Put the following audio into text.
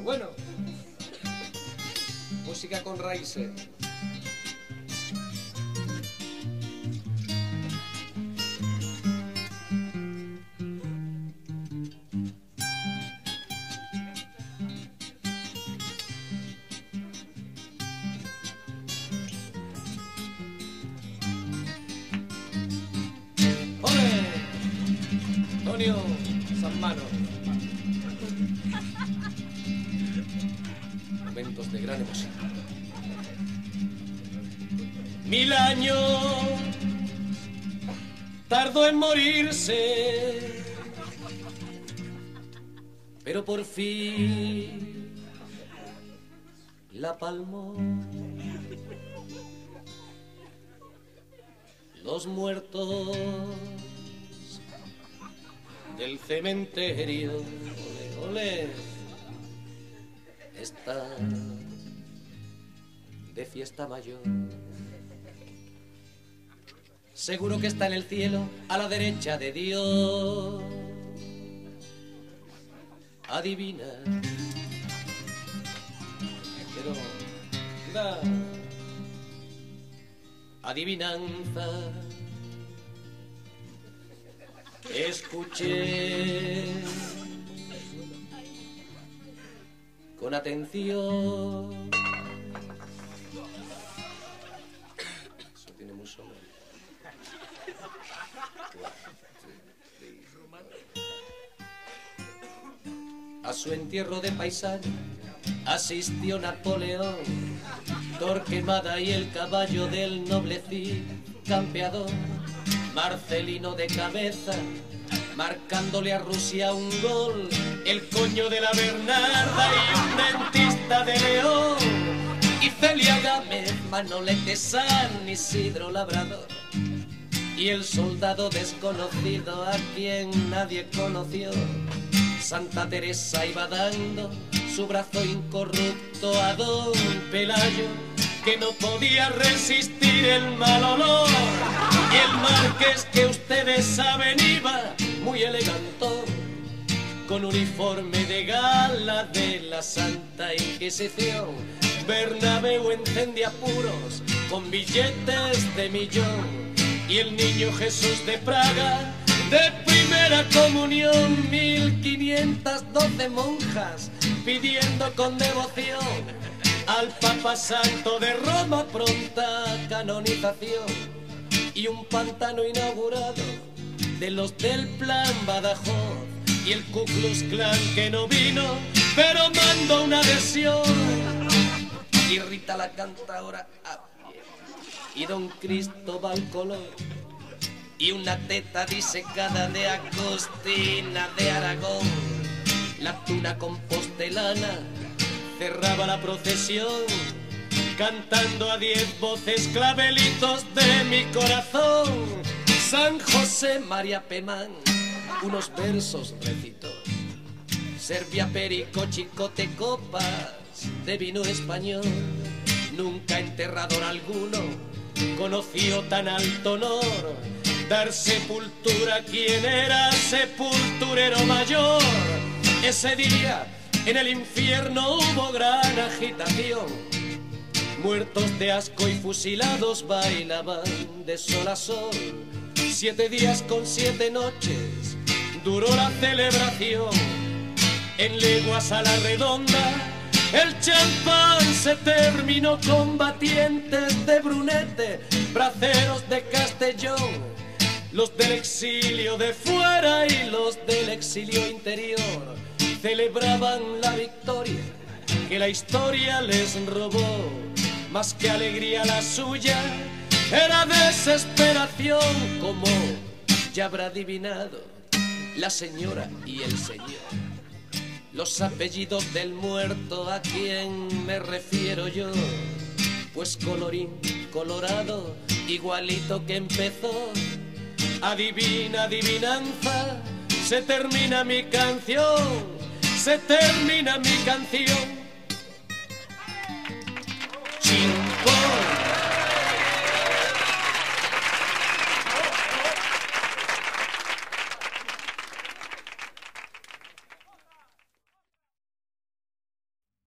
Bueno, música con raíces. ¡Ole! Antonio Sanmano. Momentos de gran emoción. 1000 años tardó en morirse, pero por fin la palmó. Los muertos del cementerio, ole, ole, están de fiesta mayor. Seguro que está en el cielo, a la derecha de Dios. Adivina, pero da adivinanza. Escuché con atención. Eso tiene mucho nombre. A su entierro de paisano asistió Napoleón, Torquemada y el caballo del noble Cid campeador, Marcelino de cabeza, marcándole a Rusia un gol, el coño de la Bernarda y un dentista de León, y Celia Gámez, Manolete, San Isidro Labrador, y el soldado desconocido a quien nadie conoció. Santa Teresa iba dando su brazo incorrupto a don Pelayo, que no podía resistir el mal olor. Y el marqués que ustedes saben iba muy elegantón, con uniforme de gala de la Santa Inquisición. Bernabéu encendía puros con billetes de millón, y el niño Jesús de Praga de primera comunión. 1512 monjas pidiendo con devoción al Papa Santo de Roma pronta canonización, y un pantano inaugurado de los del Plan Badajoz, y el Ku Klux Klan que no vino pero mandó una adhesión, y Rita la cantadora a pie, y don Cristóbal Colón, y una teta disecada de Agustina de Aragón. La tuna compostelana cerraba la procesión, cantando a 10 voces clavelitos de mi corazón. San José María Pemán unos versos recitó, servía perico, chicote, copas de vino español. Nunca enterrador alguno conoció tan alto honor, dar sepultura a quien era sepulturero mayor. Ese día en el infierno hubo gran agitación, muertos de asco y fusilados bailaban de sol a sol. 7 días con 7 noches duró la celebración. En leguas a la redonda el champán se terminó, combatientes de Brunete, braceros de Castellón, los del exilio de fuera y los del exilio interior celebraban la victoria que la historia les robó. Más que alegría la suya era desesperación, como ya habrá adivinado la señora y el señor. Los apellidos del muerto a quien me refiero yo, pues colorín colorado, igualito que empezó. Adivina, adivinanza, se termina mi canción, se termina mi canción. sin